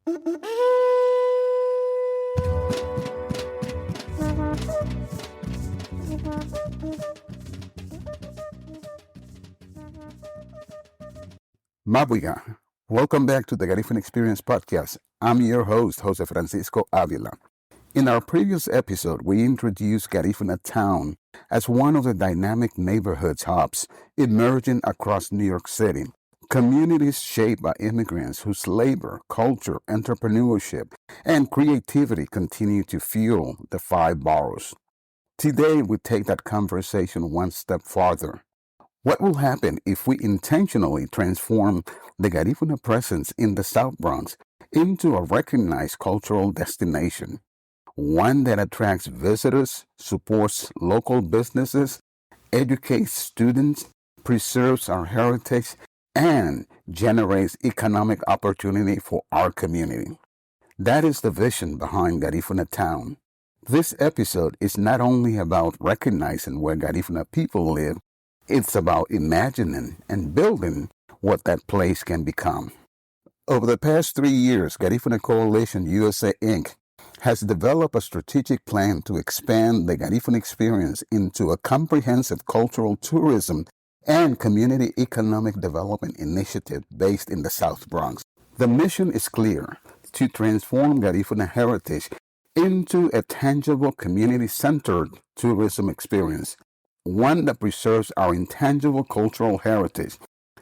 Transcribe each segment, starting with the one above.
Mabuya. Welcome back to the Garifuna Experience podcast. I'm your host, José Francisco Ávila. In our previous episode, we introduced Garifuna Town as one of the dynamic neighborhood hubs emerging across New York City. Communities shaped by immigrants whose labor, culture, entrepreneurship, and creativity continue to fuel the five boroughs. Today, we take that conversation one step farther. What will happen if we intentionally transform the Garifuna presence in the South Bronx into a recognized cultural destination? One that attracts visitors, supports local businesses, educates students, preserves our heritage, and generates economic opportunity for our community. That is the vision behind Garifuna Town. This episode is not only about recognizing where Garifuna people live, it's about imagining and building what that place can become. Over the past 3 years, Garifuna Coalition USA, Inc. has developed a strategic plan to expand the Garifuna experience into a comprehensive cultural tourism and community economic development initiative based in the South Bronx. The mission is clear: to transform Garifuna heritage into a tangible community-centered tourism experience, one that preserves our intangible cultural heritage,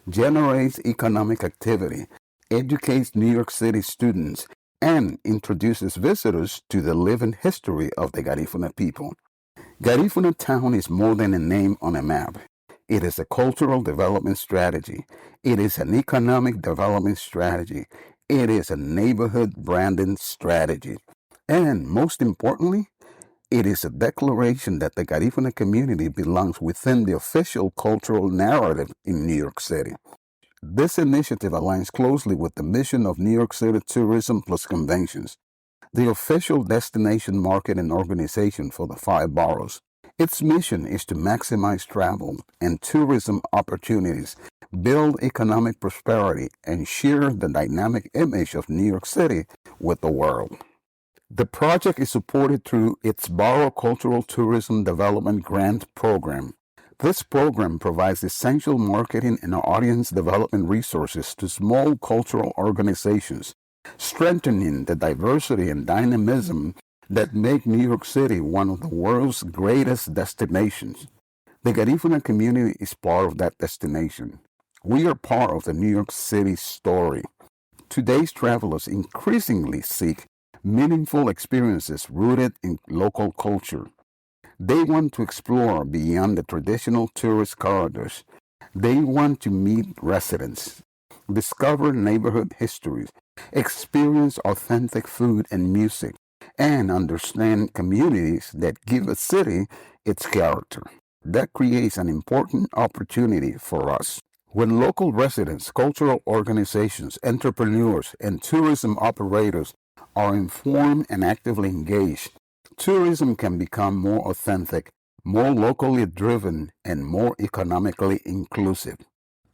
generates economic activity, educates New York City students, and introduces visitors to the living history of the Garifuna people. Garifuna Town is more than a name on a map. It is a cultural development strategy. It is an economic development strategy. It is a neighborhood branding strategy. And most importantly, it is a declaration that the Garifuna community belongs within the official cultural narrative in New York City. This initiative aligns closely with the mission of New York City Tourism Conventions, the official destination marketing organization for the five boroughs. Its mission is to maximize travel and tourism opportunities, build economic prosperity, and share the dynamic image of New York City with the world. The project is supported through its Borough Cultural Tourism Development Grant Program. This program provides essential marketing and audience development resources to small cultural organizations, strengthening the diversity and dynamism that make New York City one of the world's greatest destinations. The Garifuna community is part of that destination. We are part of the New York City story. Today's travelers increasingly seek meaningful experiences rooted in local culture. They want to explore beyond the traditional tourist corridors. They want to meet residents, discover neighborhood histories, experience authentic food and music, and understand communities that give a city its character. That creates an important opportunity for us. When local residents, cultural organizations, entrepreneurs, and tourism operators are informed and actively engaged, tourism can become more authentic, more locally driven, and more economically inclusive.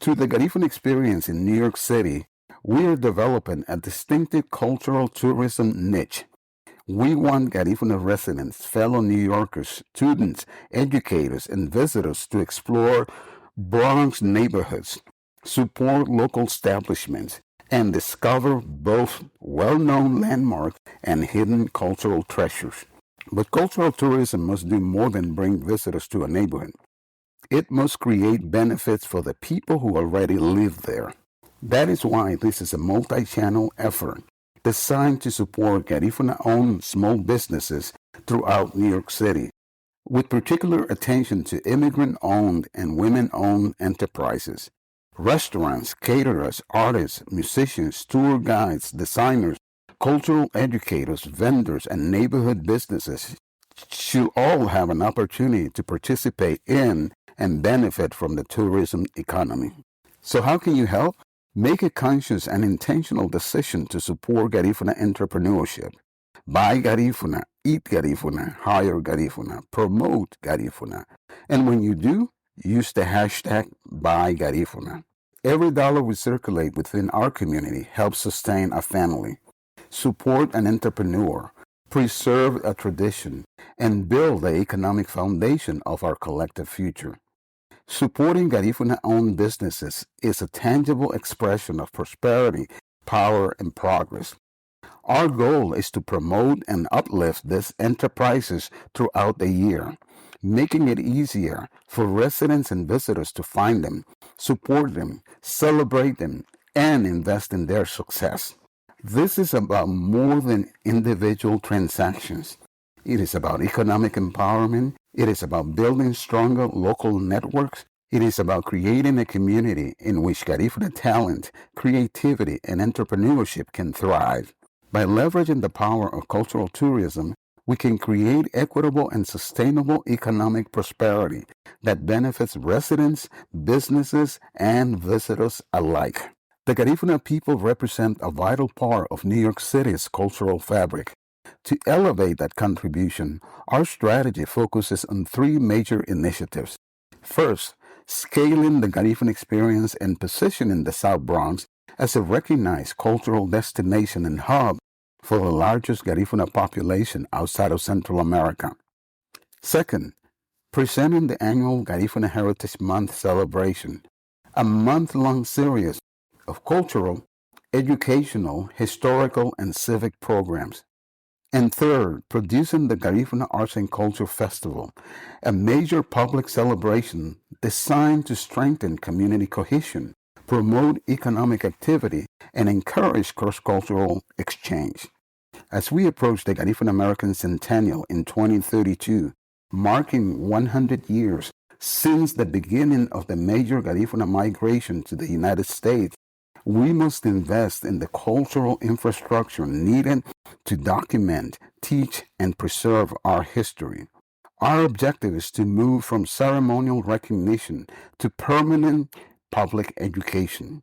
Through the Garifuna experience in New York City, we are developing a distinctive cultural tourism niche. We want Garifuna residents, fellow New Yorkers, students, educators, and visitors to explore Bronx neighborhoods, support local establishments, and discover both well-known landmarks and hidden cultural treasures. But cultural tourism must do more than bring visitors to a neighborhood. It must create benefits for the people who already live there. That is why this is a multi-channel effort designed to support Garifuna-owned small businesses throughout New York City, with particular attention to immigrant-owned and women-owned enterprises. Restaurants, caterers, artists, musicians, tour guides, designers, cultural educators, vendors, and neighborhood businesses should all have an opportunity to participate in and benefit from the tourism economy. So how can you help? Make a conscious and intentional decision to support Garifuna entrepreneurship. Buy Garifuna, eat Garifuna, hire Garifuna, promote Garifuna. And when you do, use the hashtag #BuyGarifuna. Every dollar we circulate within our community helps sustain a family. support an entrepreneur, preserve a tradition, and build the economic foundation of our collective future. Supporting Garifuna-owned businesses is a tangible expression of prosperity, power, and progress. Our goal is to promote and uplift these enterprises throughout the year, making it easier for residents and visitors to find them, support them, celebrate them, and invest in their success. This is about more than individual transactions. It is about economic empowerment. It is about building stronger local networks. It is about creating a community in which Garifuna talent, creativity, and entrepreneurship can thrive. By leveraging the power of cultural tourism, we can create equitable and sustainable economic prosperity that benefits residents, businesses, and visitors alike. The Garifuna people represent a vital part of New York City's cultural fabric. To elevate that contribution, our strategy focuses on three major initiatives. First, scaling the Garifuna experience and positioning the South Bronx as a recognized cultural destination and hub for the largest Garifuna population outside of Central America. Second, presenting the annual Garifuna Heritage Month celebration, a month-long series of cultural, educational, historical, and civic programs. And third, producing the Garifuna Arts and Culture Festival, a major public celebration designed to strengthen community cohesion, promote economic activity, and encourage cross-cultural exchange. As we approach the Garifuna American Centennial in 2032, marking 100 years since the beginning of the major Garifuna migration to the United States, we must invest in the cultural infrastructure needed to document, teach, and preserve our history. Our objective is to move from ceremonial recognition to permanent public education.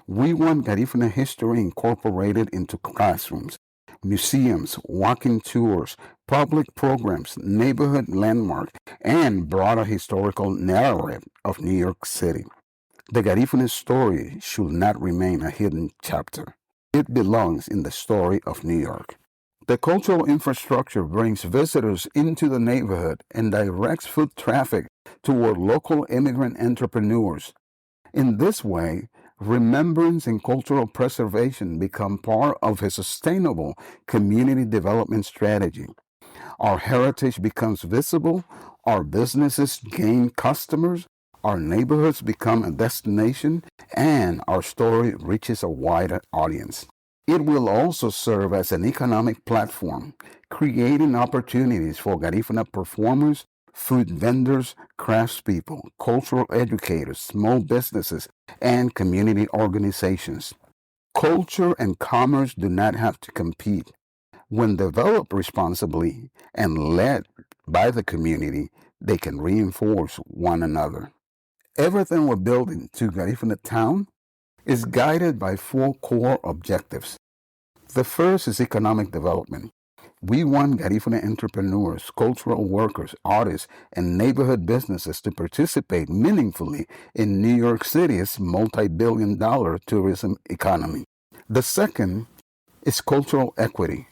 We want Garifuna history incorporated into classrooms, museums, walking tours, public programs, neighborhood landmarks, and broader historical narrative of New York City. The Garifuna story should not remain a hidden chapter. It belongs in the story of New York. The cultural infrastructure brings visitors into the neighborhood and directs foot traffic toward local immigrant entrepreneurs. In this way, remembrance and cultural preservation become part of a sustainable community development strategy. Our heritage becomes visible, our businesses gain customers, our neighborhoods become a destination, and our story reaches a wider audience. It will also serve as an economic platform, creating opportunities for Garifuna performers, food vendors, craftspeople, cultural educators, small businesses, and community organizations. Culture and commerce do not have to compete. When developed responsibly and led by the community, they can reinforce one another. Everything we're building to Garifuna Town is guided by four core objectives. The first is economic development. We want Garifuna entrepreneurs, cultural workers, artists, and neighborhood businesses to participate meaningfully in New York City's multi-billion-dollar tourism economy. The second is cultural equity.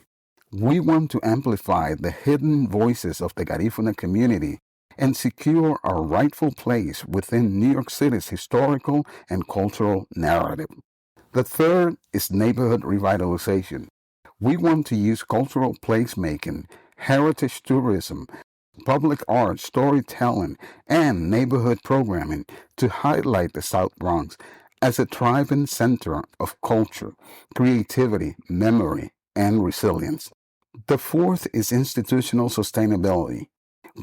We want to amplify the hidden voices of the Garifuna community and secure our rightful place within New York City's historical and cultural narrative. The third is neighborhood revitalization. We want to use cultural placemaking, heritage tourism, public art, storytelling, and neighborhood programming to highlight the South Bronx as a thriving center of culture, creativity, memory, and resilience. The fourth is institutional sustainability.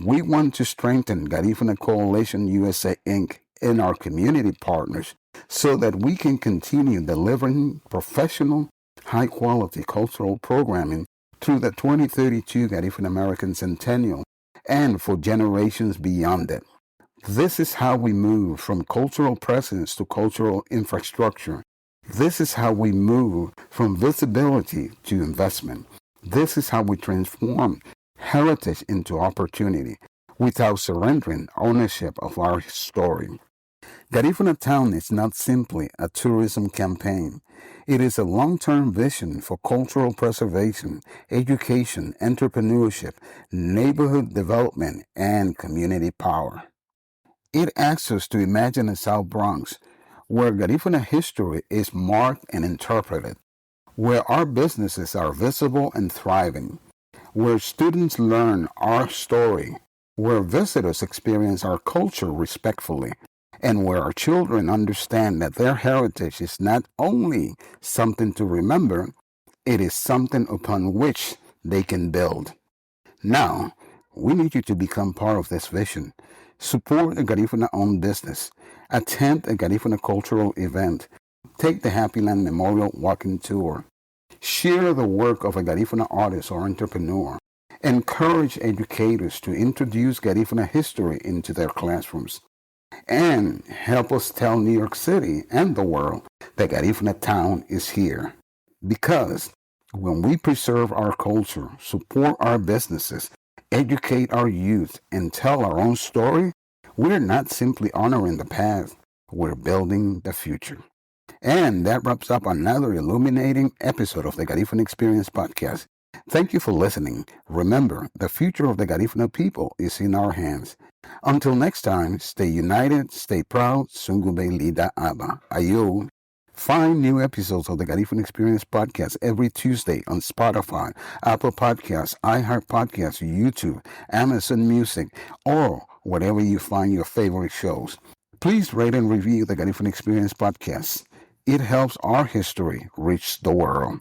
We want to strengthen Garifuna Coalition USA Inc. and our community partners so that we can continue delivering professional, high-quality cultural programming through the 2032 Garifuna American Centennial and for generations beyond it. This is how we move from cultural presence to cultural infrastructure. This is how we move from visibility to investment. This is how we transform heritage into opportunity without surrendering ownership of our story. Garifuna Town is not simply a tourism campaign. It is a long-term vision for cultural preservation, education, entrepreneurship, neighborhood development, and community power. It asks us to imagine a South Bronx where Garifuna history is marked and interpreted, where our businesses are visible and thriving, where students learn our story, where visitors experience our culture respectfully, and where our children understand that their heritage is not only something to remember, it is something upon which they can build. Now, we need you to become part of this vision. Support a Garifuna-owned business. Attend a Garifuna cultural event. Take the Happy Land Memorial walking tour. Share the work of a Garifuna artist or entrepreneur. Encourage educators to introduce Garifuna history into their classrooms. And help us tell New York City and the world that Garifuna Town is here. Because when we preserve our culture, support our businesses, educate our youth, and tell our own story, we're not simply honoring the past, we're building the future. And that wraps up another illuminating episode of the Garifuna Experience podcast. Thank you for listening. Remember, the future of the Garifuna people is in our hands. Until next time, stay united, stay proud, Sungube Lida Aba. Ayo. Find new episodes of the Garifuna Experience podcast every Tuesday on Spotify, Apple Podcasts, iHeart Podcasts, YouTube, Amazon Music, or wherever you find your favorite shows. Please rate and review the Garifuna Experience podcast. It helps our history reach the world.